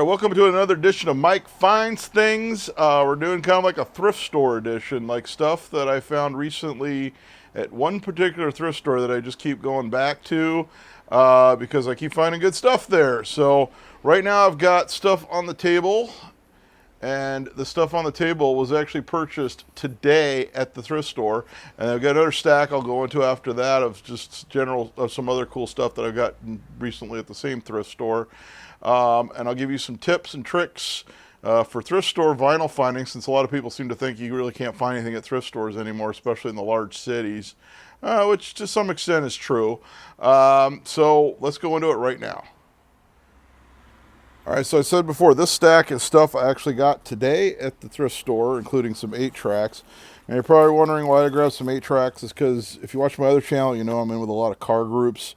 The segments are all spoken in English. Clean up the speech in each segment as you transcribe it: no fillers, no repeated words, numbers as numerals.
All right, welcome to another edition of Mike Finds Things. We're doing kind of like a thrift store edition, like stuff that I found recently at one particular thrift store that I just keep going back to because I keep finding good stuff there. So right now I've got stuff on the table, and the stuff on the table was actually purchased today at the thrift store. And I've got another stack I'll go into after that of just general of some other cool stuff that I've got recently at the same thrift store. And I'll give you some tips and tricks for thrift store vinyl finding, since a lot of people seem to think you really can't find anything at thrift stores anymore, especially in the large cities, which to some extent is true. So let's go into it right now. All right, so I said before, this stack is stuff I actually got today at the thrift store, including some 8-tracks. And you're probably wondering why I grabbed some 8-tracks. Is because if you watch my other channel, you know I'm in with a lot of car groups.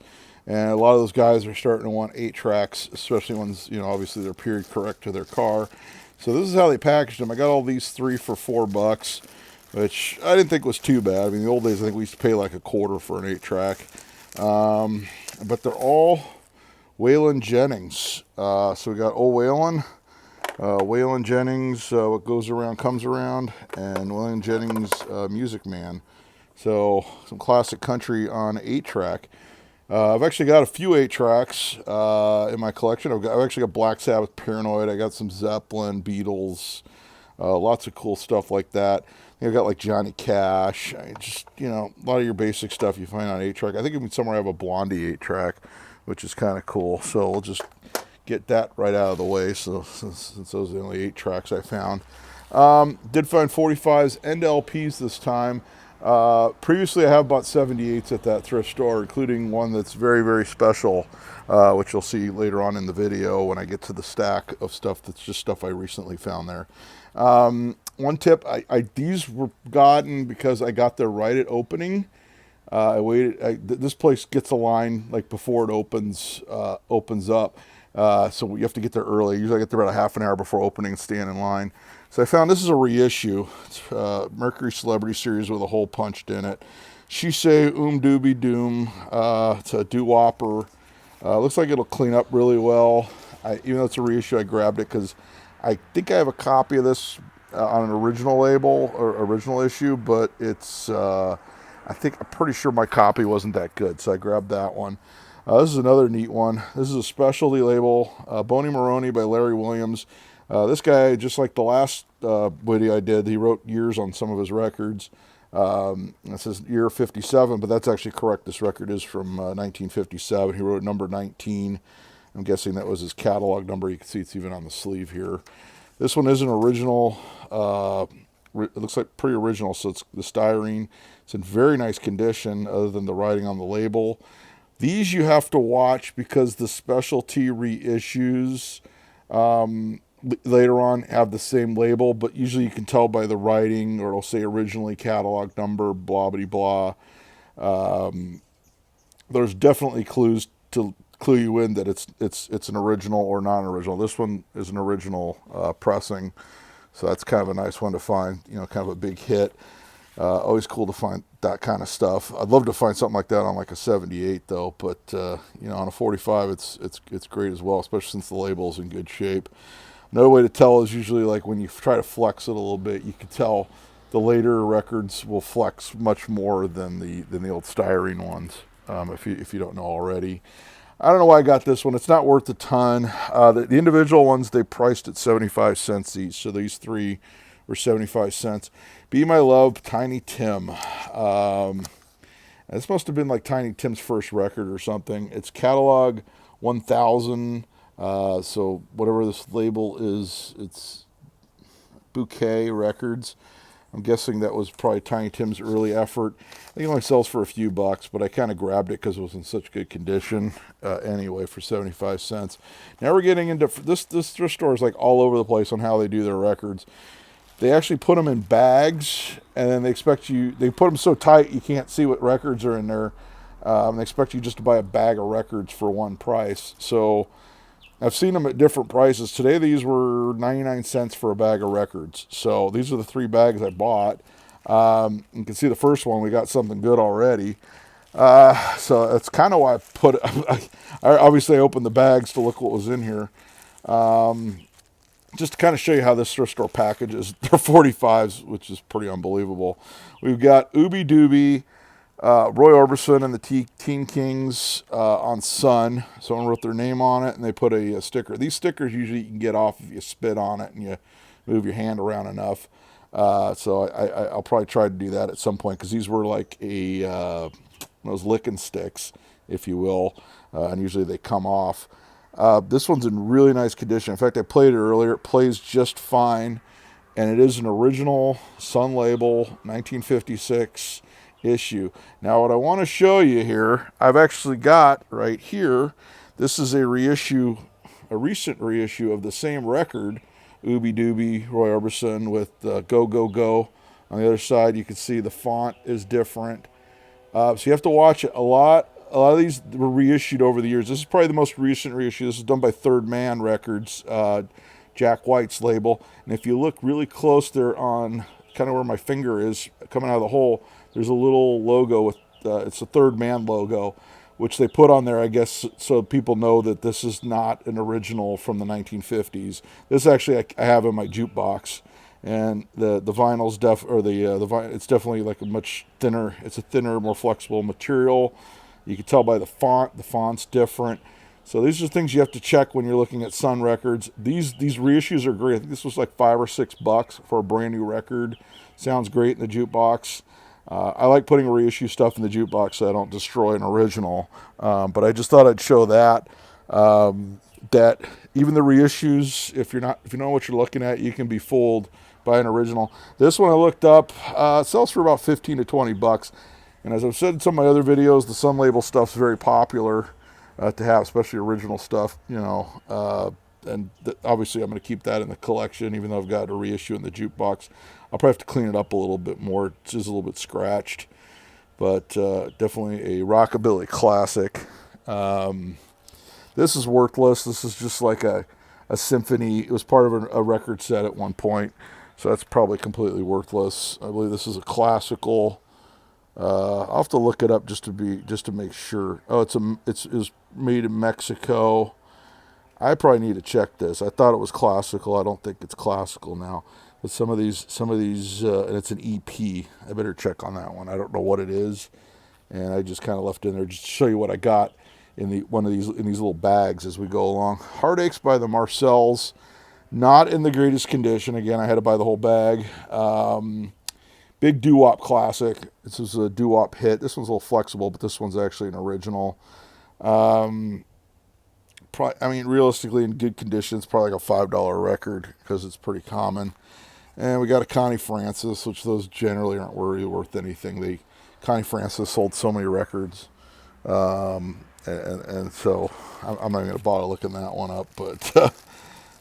And a lot of those guys are starting to want 8-tracks, especially ones, you know, obviously they're period correct to their car. So this is how they packaged them. I got all these 3 for $4, which I didn't think was too bad. I mean, in the old days, I think we used to pay like a quarter for an 8-track. But they're all Waylon Jennings. So we got old Waylon, Waylon Jennings, What Goes Around Comes Around, and Waylon Jennings, Music Man. So some classic country on 8-track. I've actually got a few 8-tracks in my collection. I've actually got Black Sabbath, Paranoid. I got some Zeppelin, Beatles, lots of cool stuff like that. I've got like Johnny Cash. Just, you know, a lot of your basic stuff you find on 8-track. I think even somewhere I have a Blondie 8-track, which is kind of cool. So we'll just get that right out of the way. So since those are the only 8-tracks I found. Did find 45s and LPs this time. Previously I have bought 78s at that thrift store, including one that's very, very special, which you'll see later on in the video when I get to the stack of stuff that's just stuff I recently found there. One tip, these were gotten because I got there right at opening. I waited. This place gets a line like before it opens up, so you have to get there early. Usually I get there about a half an hour before opening and stand in line. So I found this is a reissue. It's Mercury Celebrity Series with a hole punched in it. She Say Doobie Doom. It's a doo-wopper. Looks like it'll clean up really well. Even though it's a reissue, I grabbed it because I think I have a copy of this on an original label or original issue, but it's I'm pretty sure my copy wasn't that good, so I grabbed that one. This is another neat one. This is a specialty label, Boney Maroney by Larry Williams. This guy, just like the last video I did, he wrote years on some of his records. It says year 57, but that's actually correct. This record is from 1957. He wrote number 19. I'm guessing that was his catalog number. You can see it's even on the sleeve here. This one is an original. It looks like pretty original, so it's the styrene. It's in very nice condition, other than the writing on the label. These you have to watch because the specialty reissues later on have the same label, but usually you can tell by the writing, or it'll say originally catalog number, blah, blah, blah. There's definitely clues to clue you in that it's an original or non-original. This one is an original pressing, so that's kind of a nice one to find, you know, kind of a big hit. Always cool to find that kind of stuff. I'd love to find something like that on like a 78 though, but you know, on a 45 it's great as well, especially since the label's in good shape. Another way to tell is usually like when you try to flex it a little bit, you can tell the later records will flex much more than the old styrene ones, if you don't know already. I don't know why I got this one. It's not worth a ton. The individual ones, they priced at 75 cents each, so these 3 were 75 cents. Be My Love, Tiny Tim. This must have been like Tiny Tim's first record or something. It's catalog 1000. So whatever this label is, it's Bouquet Records. I'm guessing that was probably Tiny Tim's early effort. I think it only sells for a few bucks, but I kind of grabbed it because it was in such good condition anyway for 75 cents. Now we're getting into this thrift store is like all over the place on how they do their records. They actually put them in bags, and then they put them so tight you can't see what records are in there. They expect you just to buy a bag of records for one price. So I've seen them at different prices. Today these were 99 cents for a bag of records. So these are the 3 bags I bought. You can see the first one, we got something good already. So that's kind of why I put it. Obviously I opened the bags to look what was in here. Just to kind of show you how this thrift store packages, they're 45s, which is pretty unbelievable. We've got Ooby Dooby, Roy Orbison and the Teen Kings on Sun. Someone wrote their name on it, and they put a sticker. These stickers usually you can get off if you spit on it and you move your hand around enough. So I'll probably try to do that at some point, because these were like those licking sticks, if you will, and usually they come off. This one's in really nice condition. In fact, I played it earlier. It plays just fine, and it is an original Sun label 1956 issue. Now, what I want to show you here, I've actually got right here, this is a recent reissue of the same record, Ooby Dooby, Roy Orbison, with Go Go Go. On the other side, you can see the font is different. So you have to watch it a lot. A lot of these were reissued over the years. This is probably the most recent reissue. This is done by Third Man Records, Jack White's label. And if you look really close there on kind of where my finger is coming out of the hole, there's a little logo with, it's a Third Man logo, which they put on there, I guess, so people know that this is not an original from the 1950s. This actually I have in my jukebox. And the vinyl's it's definitely like a much thinner. It's a thinner, more flexible material. You can tell by the font. The font's different. So these are things you have to check when you're looking at Sun records. These reissues are great. I think this was like $5 or $6 for a brand new record. Sounds great in the jukebox. I like putting reissue stuff in the jukebox so I don't destroy an original. But I just thought I'd show that. That even the reissues, if you know what you're looking at, you can be fooled by an original. This one I looked up, sells for about 15 to 20 bucks. And as I've said in some of my other videos, the Sun label stuff's very popular to have, especially original stuff, and obviously I'm going to keep that in the collection, even though I've got a reissue in the jukebox. I'll probably have to clean it up a little bit more. It's just a little bit scratched, but definitely a rockabilly classic. This is worthless. This is just like a symphony. It was part of a record set at one point, so that's probably completely worthless. I believe this is a classical. I'll have to look it up just to make sure. Oh, it was made in Mexico. I probably need to check this. I thought it was classical. I don't think it's classical now. But some of these, and it's an EP. I better check on that one. I don't know what it is, and I just kind of left it in there just to show you what I got in these little bags as we go along. Heartaches by the Marcells, not in the greatest condition. Again, I had to buy the whole bag. Big doo-wop classic. This is a doo-wop hit. This one's a little flexible, but this one's actually an original. Realistically, in good condition, it's probably like a $5 record because it's pretty common. And we got a Connie Francis, which those generally aren't really worth anything. Connie Francis sold so many records. And so I'm not even going to bother looking that one up. But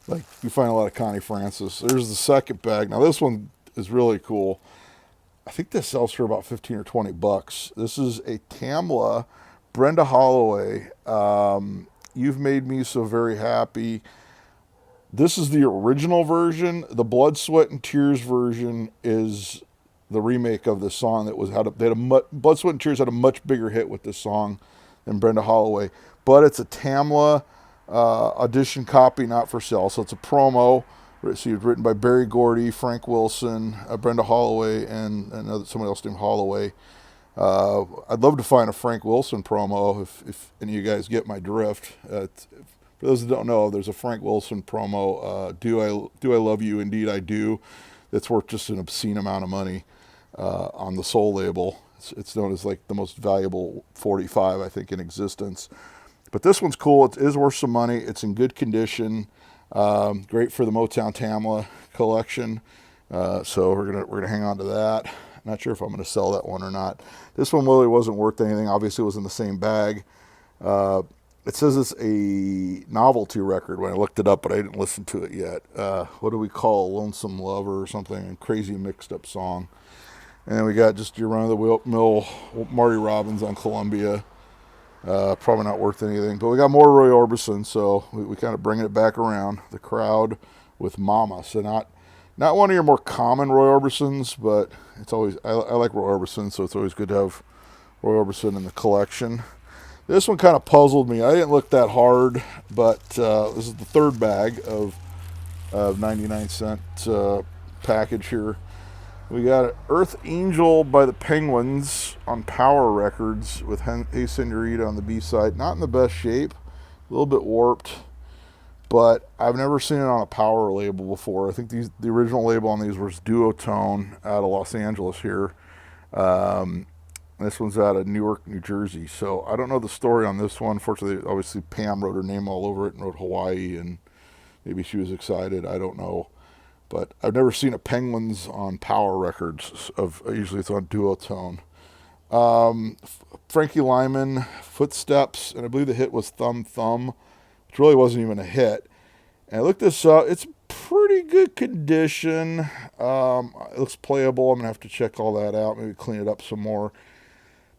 like you find a lot of Connie Francis. There's the second bag. Now this one is really cool. I think this sells for about 15 or 20 bucks. This is a Tamla, Brenda Holloway. You've Made Me So Very Happy. This is the original version. The Blood, Sweat, and Tears version is the remake of this song that Blood, Sweat, and Tears had a much bigger hit with this song than Brenda Holloway. But it's a Tamla audition copy, not for sale. So it's a promo. It's written by Barry Gordy, Frank Wilson, Brenda Holloway, and somebody else named Holloway. I'd love to find a Frank Wilson promo if any of you guys get my drift. For those that don't know, there's a Frank Wilson promo, Do I Love You, Indeed I Do, that's worth just an obscene amount of money on the Soul label. It's known as like the most valuable 45, I think, in existence. But this one's cool. It is worth some money. It's in good condition. Great for the Motown Tamla collection. So we're gonna hang on to that. Not sure if I'm gonna sell that one or not. This one really wasn't worth anything. Obviously, it was in the same bag. It says it's a novelty record when I looked it up, but I didn't listen to it yet. What do we call Lonesome Lover or something? A crazy mixed up song. And we got just your run-of-the-mill Marty Robbins on Columbia. Probably not worth anything. But we got more Roy Orbison, so we kind of bringing it back around. The Crowd with Mama. So not one of your more common Roy Orbisons, but it's always I like Roy Orbison, so it's always good to have Roy Orbison in the collection. This one kind of puzzled me. I didn't look that hard, but this is the third bag of 99-cent package here. We got Earth Angel by the Penguins on Power Records with Hey Senorita on the B side. Not in the best shape, a little bit warped, but I've never seen it on a Power label before. I think the original label on these was Duotone out of Los Angeles here. This one's out of Newark, New Jersey. So I don't know the story on this one. Fortunately, obviously Pam wrote her name all over it and wrote Hawaii, and maybe she was excited. I don't know. But I've never seen a Penguins on Power Records. Usually it's on Duotone. Frankie Lyman, Footsteps, and I believe the hit was Thumb Thumb, which really wasn't even a hit. And I looked this up. It's pretty good condition. It looks playable. I'm going to have to check all that out, maybe clean it up some more.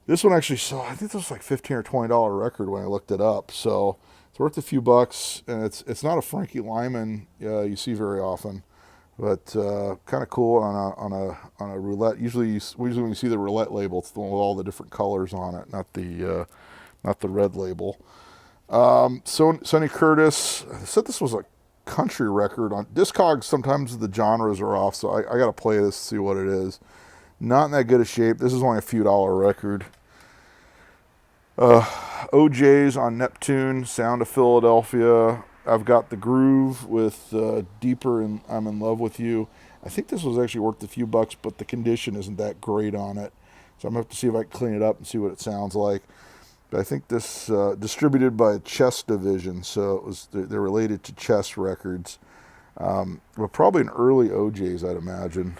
This one actually I think this was like $15 or $20 record when I looked it up. So it's worth a few bucks, and it's not a Frankie Lyman you see very often. But kind of cool on a roulette. Usually when you see the roulette label, it's the one with all the different colors on it, not the red label. Sonny Curtis. I said this was a country record on Discogs. Sometimes the genres are off, so I got to play this to see what it is. Not in that good a shape. This is only a few dollar record. OJ's on Neptune, Sound of Philadelphia. I've got The Groove with Deeper and I'm in Love with You. I think this was actually worth a few bucks, but the condition isn't that great on it. So I'm going to have to see if I can clean it up and see what it sounds like. But I think this distributed by Chess Division, so they're related to Chess Records. But probably an early OJ's, I'd imagine.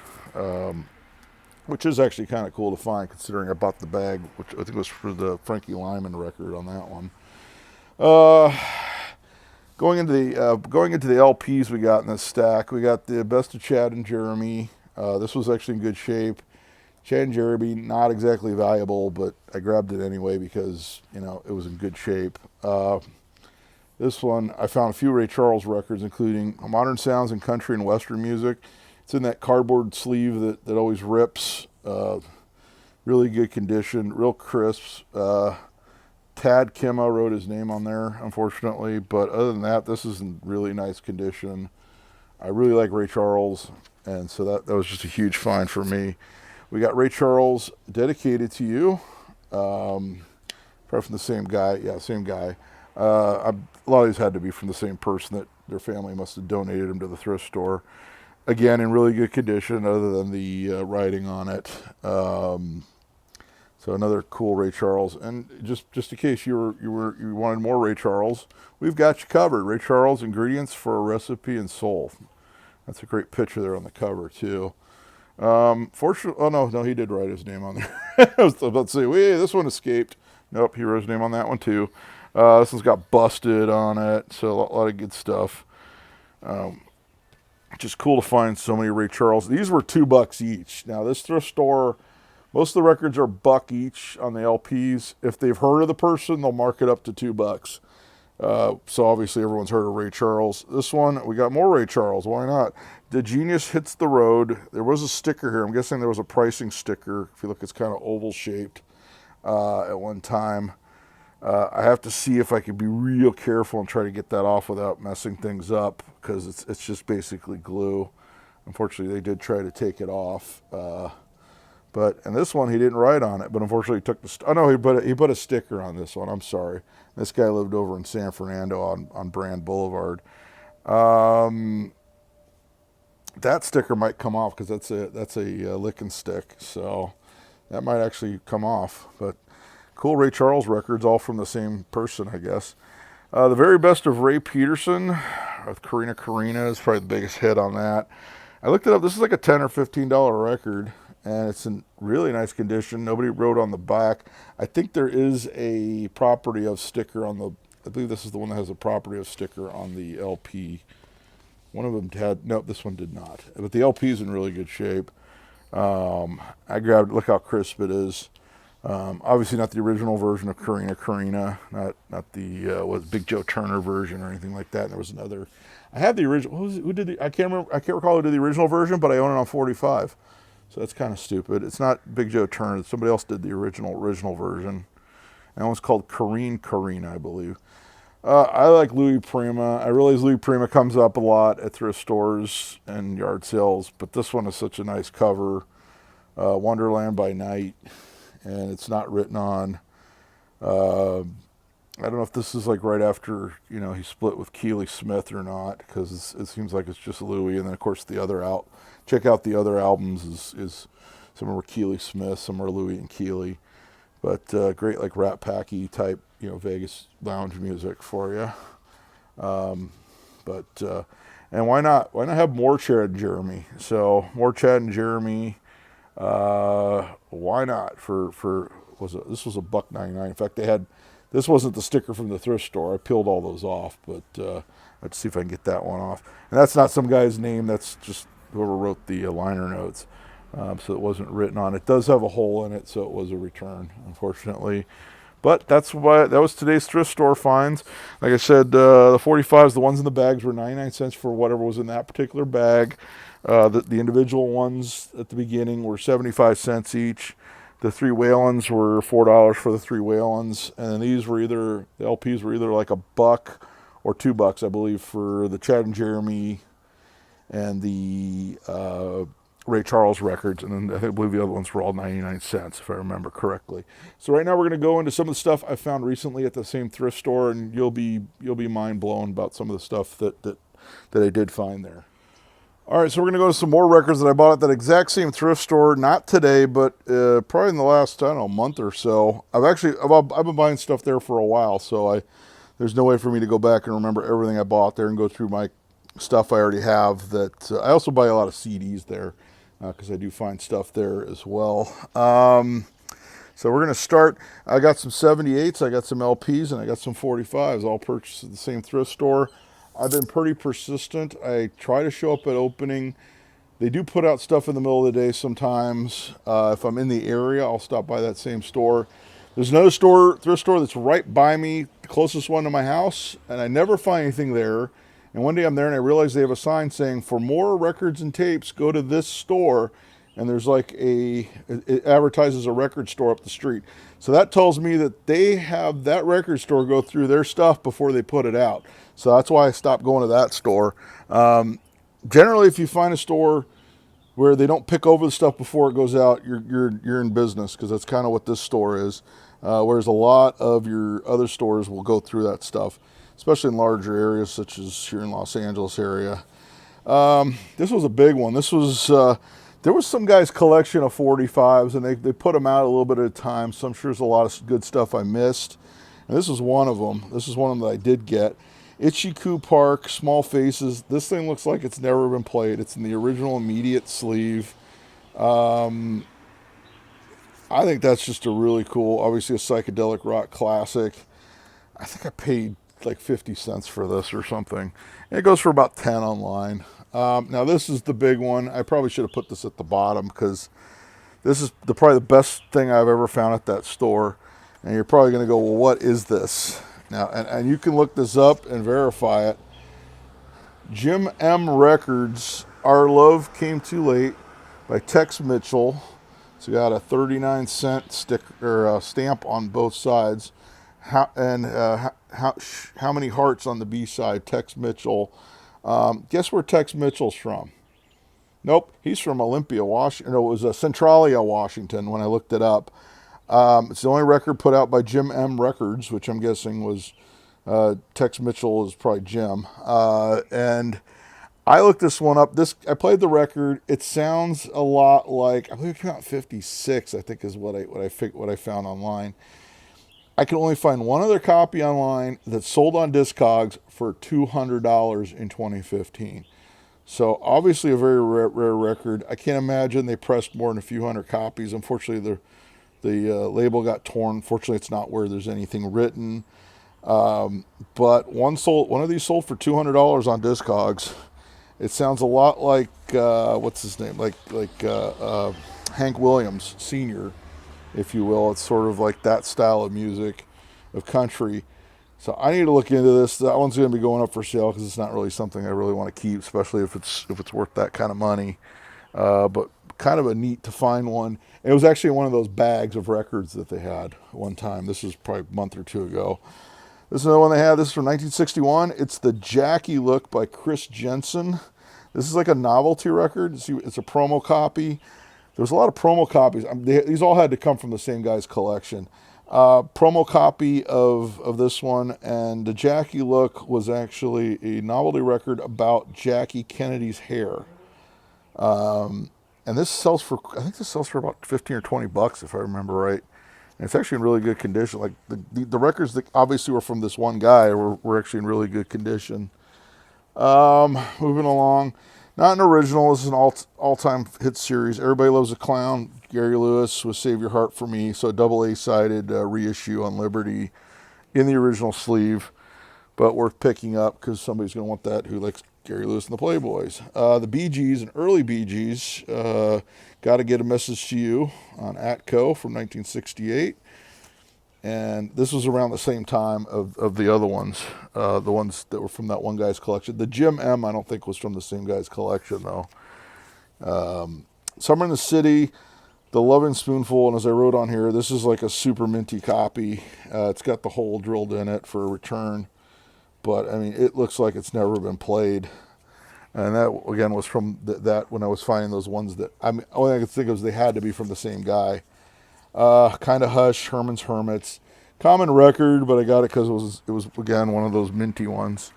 Which is actually kind of cool to find, considering I bought the bag, which I think was for the Frankie Lyman record on that one. Going into the LPs we got in this stack, we got the Best of Chad and Jeremy. This was actually in good shape. Chad and Jeremy, not exactly valuable, but I grabbed it anyway because it was in good shape. This one, I found a few Ray Charles records, including Modern Sounds in Country and Western Music. It's in that cardboard sleeve that always rips. Really good condition, real crisp. Tad Kimma wrote his name on there, unfortunately. But other than that, this is in really nice condition. I really like Ray Charles, and so that was just a huge find for me. We got Ray Charles, Dedicated to You. Probably from the same guy. Yeah, same guy. A lot of these had to be from the same person that their family must have donated them to the thrift store. Again, in really good condition, other than the writing on it. So another cool Ray Charles. And just in case you wanted more Ray Charles, we've got you covered. Ray Charles, Ingredients for a Recipe and Soul. That's a great picture there on the cover too. Fortunately, oh no, he did write his name on there. I was about to say, wait, this one escaped. Nope, he wrote his name on that one too. This one's got Busted on it, so a lot of good stuff. Just cool to find so many Ray Charles. These were $2 each. Now this thrift store, most of the records are $1 each on the LPs. If they've heard of the person, they'll mark it up to $2. So obviously everyone's heard of Ray Charles. This one, we got more Ray Charles. Why not? The Genius Hits the Road. There was a sticker here. I'm guessing there was a pricing sticker. If you look, it's kind of oval shaped at one time. I have to see if I can be real careful and try to get that off without messing things up, because it's just basically glue. Unfortunately, they did try to take it off. And this one, he didn't write on it, but unfortunately he took he put a sticker on this one. I'm sorry. This guy lived over in San Fernando on Brand Boulevard. That sticker might come off because that's a lick and stick, so that might actually come off. But cool Ray Charles records, all from the same person, I guess. The Very Best of Ray Peterson with Karina Karina is probably the biggest hit on that. I looked it up. This is like a $10 or $15 record, and it's in really nice condition. Nobody wrote on the back. I think there is a property of sticker on the, I believe this is the one that has a property of sticker on the LP. One of them had, no, this one did not. But the LP is in really good shape. I grabbed, look how crisp it is. Obviously not the original version of Karina Karina, not the Big Joe Turner version or anything like that. And there was another. I have the original. Who did the? I can't recall who did the original version, but I own it on 45. So that's kind of stupid. It's not Big Joe Turner. Somebody else did the original version. That one's called Careen, I believe. I like Louis Prima. I realize Louis Prima comes up a lot at thrift stores and yard sales, but this one is such a nice cover. Wonderland by Night, and it's not written on. I don't know if this is like right after he split with Keely Smith or not, because it seems like it's just Louis, and then of course the other out. Check out the other albums. Is some are Keely Smith, some are Louis and Keely, but great like Rat Packy type Vegas lounge music for you. And why not have more Chad and Jeremy? So more Chad and Jeremy. Why not for this was $1.99. In fact, this wasn't the sticker from the thrift store. I peeled all those off, but let's see if I can get that one off. And that's not some guy's name. That's just whoever wrote the liner notes. So it wasn't written on. It does have a hole in it, so it was a return, unfortunately. But that was today's thrift store finds. Like I said, the 45s, the ones in the bags were 99 cents for whatever was in that particular bag. The individual ones at the beginning were 75 cents each. The 3 Whalens were $4 for the 3 Whalens, and then the LPs were either like $1 or $2, I believe, for the Chad and Jeremy and the Ray Charles records, and then I believe the other ones were all 99 cents, if I remember correctly. So right now we're going to go into some of the stuff I found recently at the same thrift store, and you'll be mind blown about some of the stuff that I did find there. All right, so we're going to go to some more records that I bought at that exact same thrift store, not today, but probably in the last, month or so. I've been buying stuff there for a while, so there's no way for me to go back and remember everything I bought there and go through my stuff I already have. I also buy a lot of CDs there because I do find stuff there as well. So we're going to start. I got some 78s, I got some LPs, and I got some 45s, all purchased at the same thrift store. I've been pretty persistent. I try to show up at opening. They do put out stuff in the middle of the day sometimes. If I'm in the area, I'll stop by that same store. There's another thrift store that's right by me, the closest one to my house, and I never find anything there. And one day I'm there and I realize they have a sign saying, for more records and tapes, go to this store. And there's it advertises a record store up the street. So that tells me that they have that record store go through their stuff before they put it out. So that's why I stopped going to that store. Generally, if you find a store where they don't pick over the stuff before it goes out, you're in business, because that's kind of what this store is. Whereas a lot of your other stores will go through that stuff, especially in larger areas such as here in Los Angeles area. This was a big one. This was there was some guy's collection of 45s, and they put them out a little bit at a time, so I'm sure there's a lot of good stuff I missed. And this was one of them. This is one of them that I did get. Itchy Coo Park, Small Faces. This thing looks like it's never been played. It's in the original immediate sleeve. I think that's just a really cool, obviously a psychedelic rock classic. I think I paid like 50 cents for this or something. And it goes for about 10 online. Now this is the big one. I probably should have put this at the bottom, because this is probably the best thing I've ever found at that store. And you're probably going to go, well, what is this? Now, and you can look this up and verify it. Jim M. Records, Our Love Came Too Late by Tex Mitchell. It's got a 39-cent stamp on both sides. How many hearts on the B side? Tex Mitchell. Guess where Tex Mitchell's from? Nope, he's from Olympia, Washington. No, it was Centralia, Washington, when I looked it up. It's the only record put out by Jim M. Records, which I'm guessing was Tex Mitchell is probably Jim. And I looked this one up. I played the record. It sounds a lot like, I believe it came out in '56. I think is what I found online. I can only find one other copy online that's sold on Discogs for $200 in 2015. So obviously a very rare record. I can't imagine they pressed more than a few hundred copies. Unfortunately, the label got torn. Fortunately, it's not where there's anything written. But one of these sold for $200 on Discogs. It sounds a lot like what's his name, like Hank Williams Sr., if you will. It's sort of like that style of music, of country. So I need to look into this. That one's going to be going up for sale, because it's not really something I really want to keep, especially if it's worth that kind of money. But kind of a neat to find one. And it was actually one of those bags of records that they had one time. This was probably a month or two ago. This is another one they had. This is from 1961. It's the Jackie Look by Chris Jensen. This is like a novelty record. It's a promo copy. There's a lot of promo copies. These all had to come from the same guy's collection. Promo copy of this one, and the Jackie Look was actually a novelty record about Jackie Kennedy's hair. And this sells for, I think this sells for about 15 or 20 bucks if I remember right. And it's actually in really good condition. Like the records that obviously were from this one guy were actually in really good condition. Moving along. Not an original. This is an all-time hit series. Everybody Loves a Clown. Gary Lewis with Save Your Heart for Me. So a double A-sided reissue on Liberty in the original sleeve. But worth picking up because somebody's going to want that who likes Gary Lewis and the Playboys. The Bee Gees, and early Bee Gees, Got to Get a Message to You on Atco from 1968. And this was around the same time of the other ones, the ones that were from that one guy's collection. The Jim M, I don't think, was from the same guy's collection, though. Summer in the City, The Loving Spoonful, and as I wrote on here, this is like a super minty copy. It's got the hole drilled in it for a return. But, I mean, it looks like it's never been played. And that, again, was from that when I was finding those ones that, I mean, only I could think of is they had to be from the same guy. Kind of Hush, Herman's Hermits. Common record, but I got it because it was again one of those minty ones.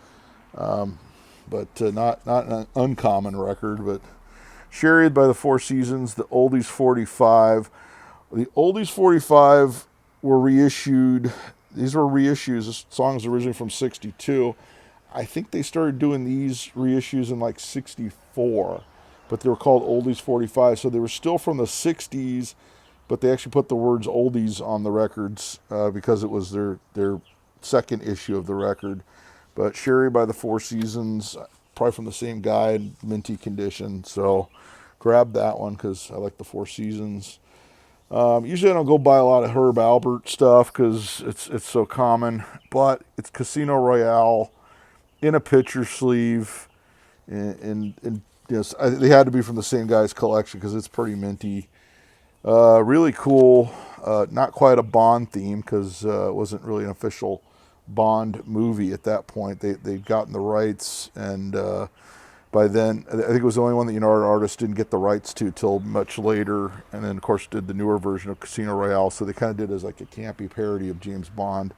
But not an uncommon record. But Chariot by the Four Seasons, the Oldies 45. The Oldies 45 were reissued. These were reissues. This song is originally from 62. I think they started doing these reissues in like 64. But they were called Oldies 45. So they were still from the 60s. But they actually put the words Oldies on the records because it was their second issue of the record. But Sherry by the Four Seasons, probably from the same guy, minty condition. So grab that one because I like the Four Seasons. Usually I don't go buy a lot of Herb Albert stuff because it's so common. But it's Casino Royale in a picture sleeve. And yes, they had to be from the same guy's collection because it's pretty minty. Really cool, not quite a Bond theme because it wasn't really an official Bond movie at that point. They'd gotten the rights, and by then, I think it was the only one that artist didn't get the rights to till much later, and then of course did the newer version of Casino Royale. So they kind of did it as like a campy parody of James Bond.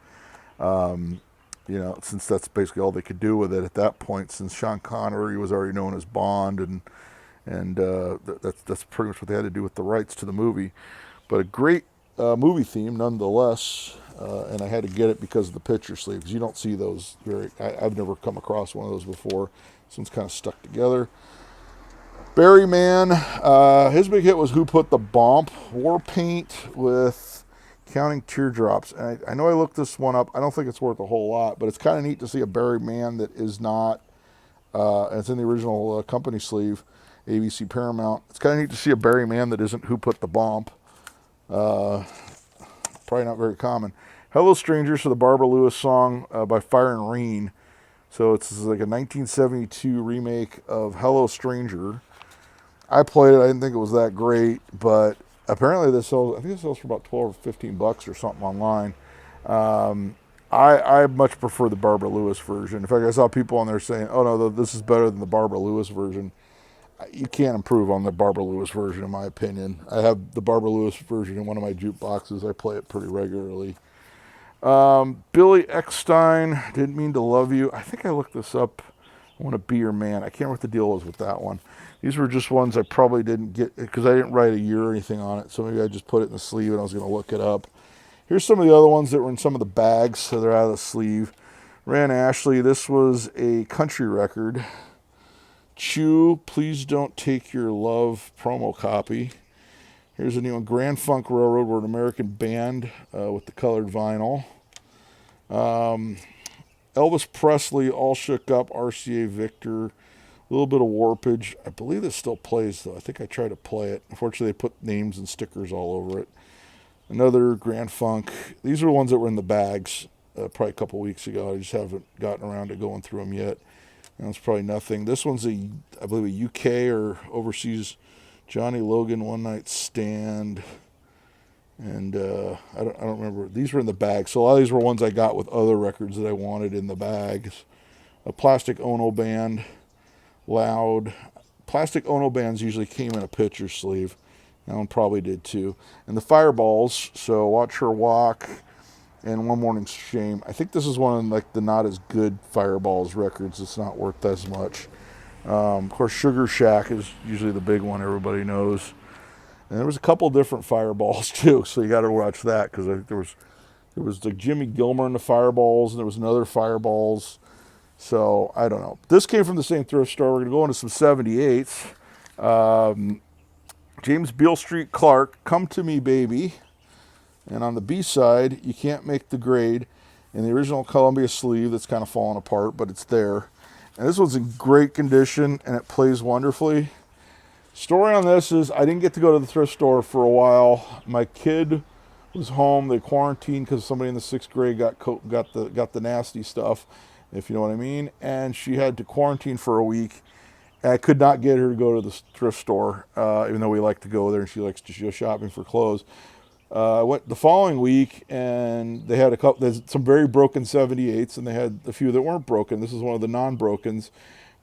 Since that's basically all they could do with it at that point, since Sean Connery was already known as Bond, and that's pretty much what they had to do with the rights to the movie. But a great movie theme nonetheless, and I had to get it because of the picture sleeve, because you don't see those I've never come across one of those before. This one's kind of stuck together. Barry Mann, his big hit was Who Put the Bomb? War Paint with Counting Teardrops. And I know I looked this one up. I don't think it's worth a whole lot, but it's kind of neat to see a Barry Mann that is not, and it's in the original company sleeve, ABC Paramount. It's kind of neat to see a Barry Mann that isn't Who Put the Bomb. Probably not very common. Hello Stranger, so the Barbara Lewis song by Fire and Rain. So it's like a 1972 remake of Hello Stranger. I played it. I didn't think it was that great, but apparently I think this sells for about 12 or 15 bucks or something online. I much prefer the Barbara Lewis version. In fact, I saw people on there saying, oh no, this is better than the Barbara Lewis version. You can't improve on the Barbara Lewis version, in my opinion. I have the Barbara Lewis version in one of my jukeboxes. I play it pretty regularly. Billy Eckstein, Didn't Mean to Love You. I think I looked this up. I Want to Be Your Man. I can't remember what the deal was with that one. These were just ones I probably didn't get because I didn't write a year or anything on it. So maybe I just put it in the sleeve and I was going to look it up. Here's some of the other ones that were in some of the bags, so they're out of the sleeve. Ran Ashley, this was a country record. Chew, Please Don't Take Your Love promo copy. Here's a new one, Grand Funk Railroad. We're an American band with the colored vinyl. Elvis Presley, All Shook Up, RCA Victor. A little bit of warpage. I believe this still plays, though. I think I tried to play it. Unfortunately, they put names and stickers all over it. Another Grand Funk. These are the ones that were in the bags probably a couple weeks ago. I just haven't gotten around to going through them yet. And it's probably nothing. This one's I believe a UK or overseas Johnny Logan, One Night Stand. And I don't remember. These were in the bag. So a lot of these were ones I got with other records that I wanted in the bags. A plastic Ono Band, Loud. Plastic Ono Bands usually came in a picture sleeve. That one probably did too. And the Fireballs, so Watch Her Walk and One Morning's Shame. I think this is one of like the not as good Fireballs records. It's not worth as much. Of course, Sugar Shack is usually the big one everybody knows. And there was a couple different Fireballs too, so you got to watch that because I think there was like Jimmy Gilmer and the Fireballs, and there was another Fireballs. So I don't know. This came from the same thrift store. We're gonna go into some 78s. James Beale Street Clark, Come to Me Baby, and on the B side, You Can't Make the Grade, in the original Columbia sleeve that's kind of falling apart, but it's there. And this one's in great condition, and it plays wonderfully. Story on this is I didn't get to go to the thrift store for a while. My kid was home. They quarantined because somebody in the 6th grade got the nasty stuff, if you know what I mean. And she had to quarantine for a week. And I could not get her to go to the thrift store, even though we like to go there and she likes to go shopping for clothes. I went the following week, and they had there's some very broken 78s, and they had a few that weren't broken. This is one of the non-brokens.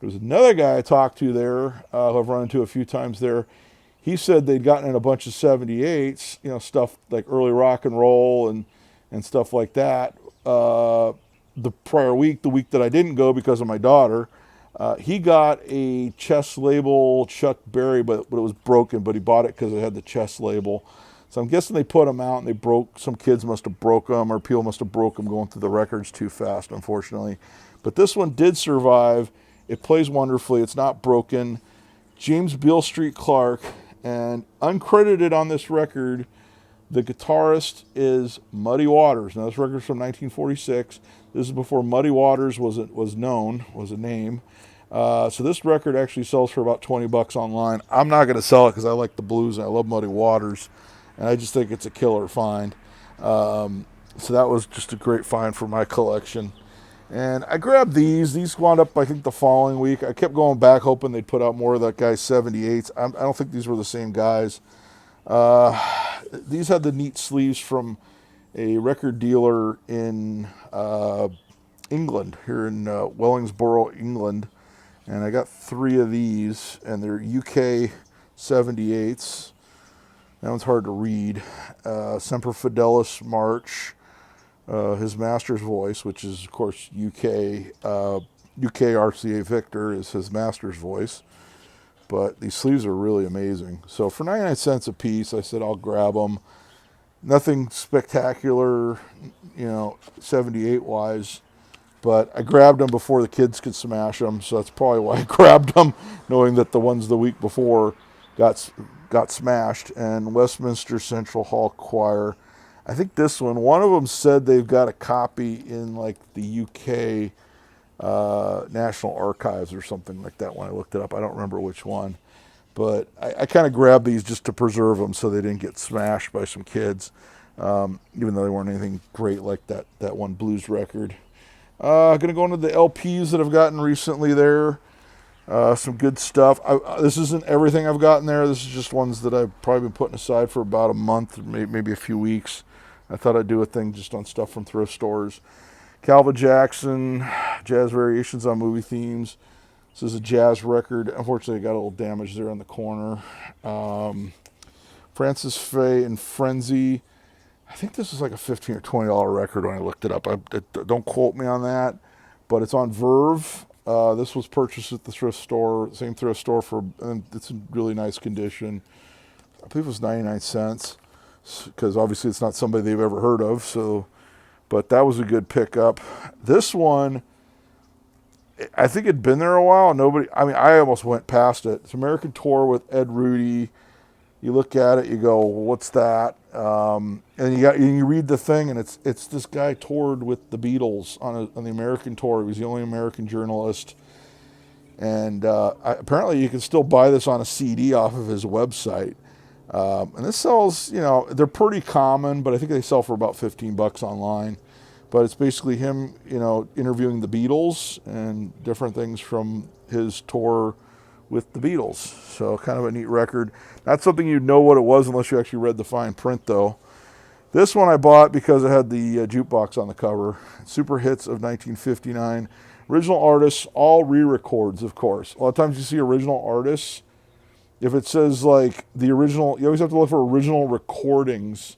There was another guy I talked to there, who I've run into a few times there. He said they'd gotten in a bunch of 78s, stuff like early rock and roll and stuff like that. The prior week, the week that I didn't go because of my daughter, he got a chest label Chuck Berry, but it was broken, but he bought it because it had the chest label. So I'm guessing they put them out and they broke, some kids must have broke them or people must have broke them going through the records too fast, unfortunately. But this one did survive. It plays wonderfully. It's not broken. James Beale Street Clark, and uncredited on this record, the guitarist is Muddy Waters. Now this record's from 1946. This is before Muddy Waters was a name. So this record actually sells for about $20 online. I'm not going to sell it because I like the blues and I love Muddy Waters, and I just think it's a killer find. So that was just a great find for my collection. And I grabbed these. These wound up, I think, the following week. I kept going back, hoping they'd put out more of that guy's 78s. I don't think these were the same guys. These had the neat sleeves from a record dealer in England, here in Wellingsboro, England. And I got 3 of these, and they're UK 78s. That one's hard to read. Semper Fidelis March. His master's voice, which is, of course, UK RCA Victor is his master's voice. But these sleeves are really amazing. So for 99 cents a piece, I said I'll grab them. Nothing spectacular, 78-wise. But I grabbed them before the kids could smash them, so that's probably why I grabbed them, knowing that the ones the week before got smashed. And Westminster Central Hall Choir. I think this one of them said they've got a copy in like the UK National Archives or something like that when I looked it up. I don't remember which one. But I kind of grabbed these just to preserve them so they didn't get smashed by some kids, even though they weren't anything great like that one blues record. Going to go into the LPs that I've gotten recently there. Some good stuff. This isn't everything I've gotten there. This is just ones that I've probably been putting aside for about a month, maybe a few weeks. I thought I'd do a thing just on stuff from thrift stores. Calvin Jackson, Jazz Variations on Movie Themes. This is a jazz record. Unfortunately, it got a little damage there on the corner. Francis Faye and Frenzy. I think this is like a $15 or $20 record when I looked it up. Don't quote me on that, but it's on Verve. This was purchased at the thrift store, same thrift store, and it's in really nice condition. I believe it was 99 cents, because obviously it's not somebody they've ever heard of. So, but that was a good pickup. This one, I think it'd been there a while. I almost went past it. It's American Tour with Ed Rudy. You look at it, you go, well, what's that? And you read the thing, and it's this guy toured with the Beatles on the American tour. He was the only American journalist, and apparently you can still buy this on a CD off of his website. And this sells, they're pretty common, but I think they sell for about $15 online. But it's basically him, interviewing the Beatles and different things from his tour with the Beatles. So kind of a neat record. Not something you'd know what it was unless you actually read the fine print, though. This one I bought because it had the jukebox on the cover. Super Hits of 1959. Original artists, all re-records, of course. A lot of times you see original artists. If it says like the original, you always have to look for original recordings.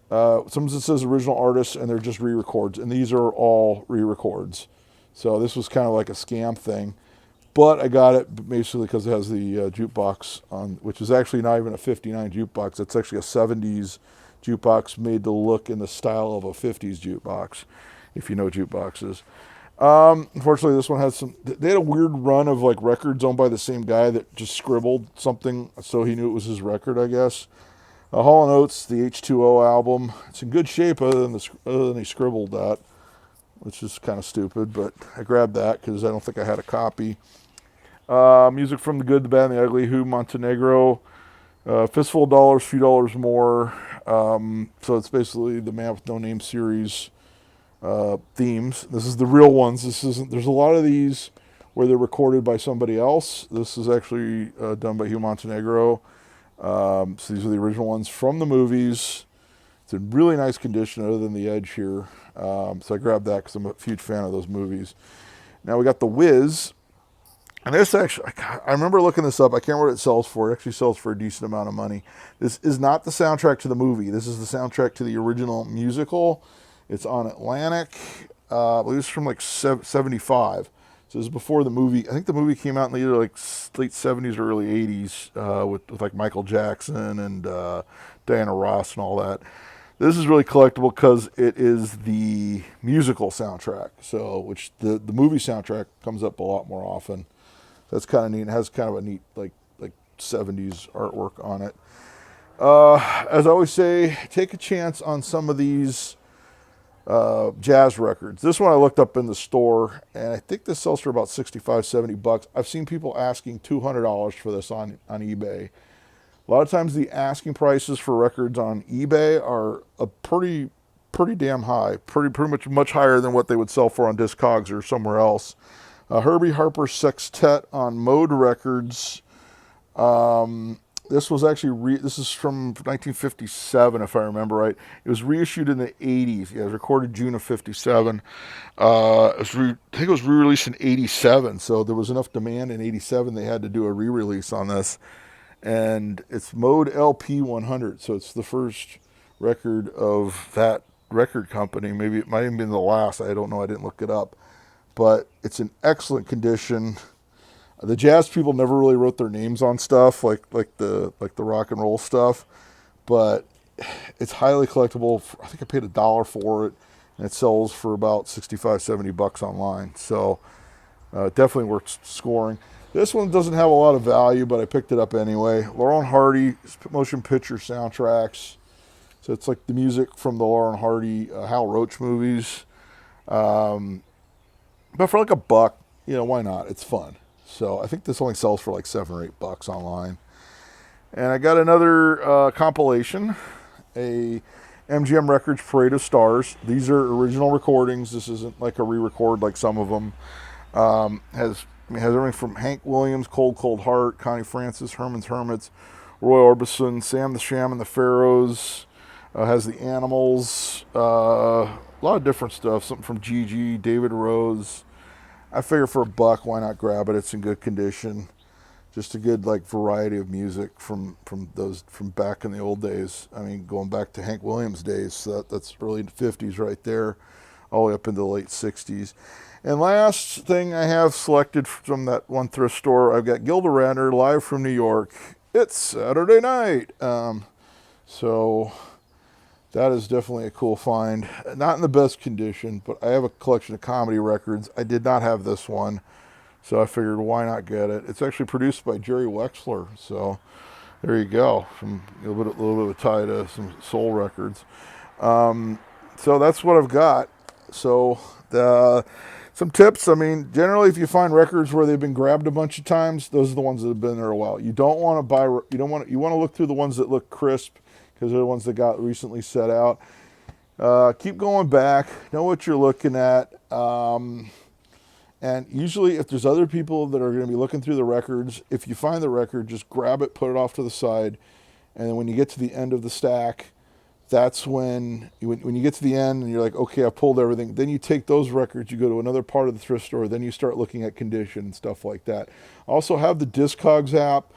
Sometimes it says original artists and they're just re-records. And these are all re-records. So this was kind of like a scam thing. But I got it basically because it has the jukebox on, which is actually not even a 59 jukebox. It's actually a 70s jukebox made to look in the style of a 50s jukebox, if you know jukeboxes. Unfortunately, this one had they had a weird run of like records owned by the same guy that just scribbled something so he knew it was his record, I guess. Hall & Oates, the H2O album. It's in good shape other than he scribbled that, which is kind of stupid, but I grabbed that because I don't think I had a copy. Music from The Good, the Bad, and the Ugly, Who, Montenegro, Fistful of Dollars, Few Dollars More. So it's basically the Man with No Name series themes. This is the real ones. This isn't. There's a lot of these where they're recorded by somebody else. This is actually done by Hugh Montenegro. So these are the original ones from the movies. It's in really nice condition other than the edge here. So I grabbed that because I'm a huge fan of those movies. Now we got The Wiz. And this actually, I remember looking this up. I can't remember what it sells for. It actually sells for a decent amount of money. This is not the soundtrack to the movie. This is the soundtrack to the original musical. It's on Atlantic. I believe it's from like 75. So this is before the movie. I think the movie came out in either like late 70s or early 80s with like Michael Jackson and Diana Ross and all that. This is really collectible because it is the musical soundtrack. So, which the movie soundtrack comes up a lot more often. That's kind of neat. It has kind of a neat like 70s artwork on it. As I always say, take a chance on some of these jazz records. This one I looked up in the store, and I think this sells for about $65-70. I've seen people asking $200 for this on eBay. A lot of times the asking prices for records on eBay are pretty damn high, pretty much higher than what they would sell for on Discogs or somewhere else. Herbie, Harper, Sextet on Mode Records. This was actually this is from 1957, if I remember right. It was reissued in the 80s. Yeah, it was recorded June of 57. I think it was re-released in 87, so there was enough demand in 87 they had to do a re-release on this. And it's Mode LP 100, so it's the first record of that record company. Maybe it might have been the last. I don't know. I didn't look it up. But it's in excellent condition. The jazz people never really wrote their names on stuff like the rock and roll stuff, but it's highly collectible. I think I paid $1 for it, and it sells for about $65-70 online. So definitely worth scoring. This one doesn't have a lot of value, but I picked it up anyway. Laurel and Hardy motion picture soundtracks. So it's like the music from the Laurel and Hardy Hal Roach movies. But for like $1, why not? It's fun. So I think this only sells for like $7 or $8 online. And I got another compilation, a MGM Records Parade of Stars. These are original recordings. This isn't like a re-record like some of them. Has everything from Hank Williams, Cold Cold Heart, Connie Francis, Herman's Hermits, Roy Orbison, Sam the Sham and the Pharaohs. Has the Animals, a lot of different stuff. Something from Gigi, David Rose. I figure for $1, why not grab it? It's in good condition. Just a good like variety of music from back in the old days. I mean, going back to Hank Williams days. So that's early 50s right there, all the way up into the late 60s. And last thing I have selected from that one thrift store, I've got Gilda Radner live from New York. It's Saturday night. So that is definitely a cool find. Not in the best condition, but I have a collection of comedy records. I did not have this one, so I figured why not get it. It's actually produced by Jerry Wexler, so there you go. From a little bit of a tie to some soul records. So that's what I've got. So some tips. I mean, generally, if you find records where they've been grabbed a bunch of times, those are the ones that have been there a while. You don't want to buy. You want to look through the ones that look crisp, because they're the ones that got recently set out. Keep going back. Know what you're looking at. And usually if there's other people that are going to be looking through the records, if you find the record, just grab it, put it off to the side. And then when you get to the end of the stack, that's when you get to the end and you're like, okay, I pulled everything. Then you take those records, you go to another part of the thrift store, then you start looking at condition and stuff like that. Also have the Discogs app,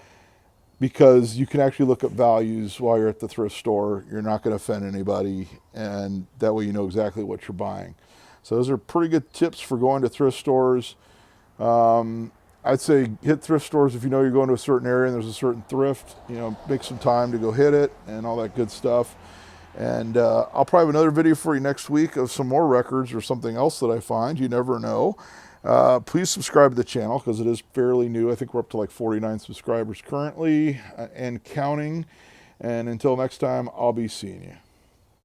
because you can actually look up values while you're at the thrift store. You're not going to offend anybody, and that way you know exactly what you're buying. So those are pretty good tips for going to thrift stores. I'd say hit thrift stores if you know you're going to a certain area and there's a certain thrift. Make some time to go hit it and all that good stuff. And I'll probably have another video for you next week of some more records or something else that I find. You never know. Please subscribe to the channel because it is fairly new. I think we're up to like 49 subscribers currently and counting. And until next time, I'll be seeing you.